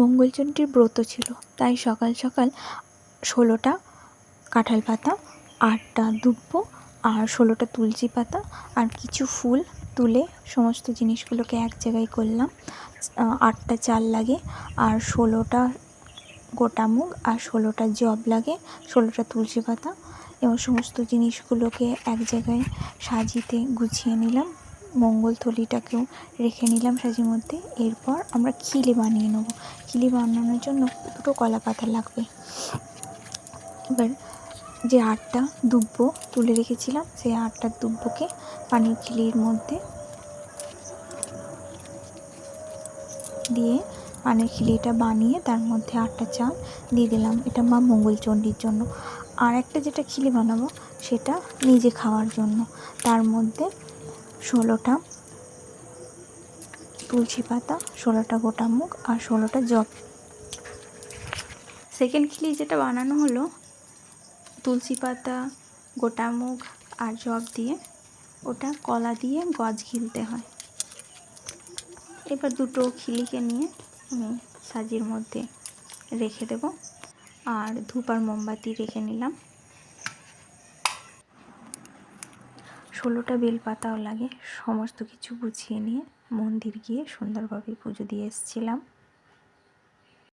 মঙ্গলচণ্ডীর ব্রত ছিল, তাই সকাল সকাল 16টা কাঁঠাল পাতা, 8টা দুব্ব আর 16টা তুলসী পাতা আর কিছু ফুল তুলে সমস্ত জিনিসগুলোকে এক জায়গায় করলাম। 8টা চাল লাগে আর 16টা গোটা মুগ আর 16টা জব লাগে, 16টা তুলসী পাতা এবং সমস্ত জিনিসগুলোকে এক জায়গায় সাজিতে গুছিয়ে নিলাম। মঙ্গল থলিটাকেও রেখে নিলাম সাজির মধ্যে। এরপর আমরা খিলি বানিয়ে নেব। খিলি বানানোর জন্য 2টো কলা পাতা লাগবে। এবার যে 8টা দুব্ব তুলে রেখেছিলাম সেই 8টা দুব্বকে পানির খিলির মধ্যে দিয়ে পানির খিলিটা বানিয়ে তার মধ্যে 8টা চাল দিয়ে দিলাম। এটা মা মঙ্গলচণ্ডীর জন্য। আর একটা যেটা খিলি বানাবো সেটা নিজে খাওয়ার জন্য। তার মধ্যে 16টা তুলসী পাতা, 16টা গোটা মুগ আর 16টা জব। সেকেন্ড খিলি যেটা বানানো হলো তুলসী পাতা, গোটা মুগ আর জব দিয়ে, ওটা কলা দিয়ে গজ গিলতে হয়। এবার 2টো খিলিকে নিয়ে আমি সাজির মধ্যে রেখে দেব আর ধূপ আর মোমবাতি রেখে নিলাম। 16টা বেলপাতাও লাগে। সমস্ত কিছু গুছিয়ে নিয়ে মন্দির গিয়ে সুন্দরভাবে পুজো দিয়ে এসেছিলাম।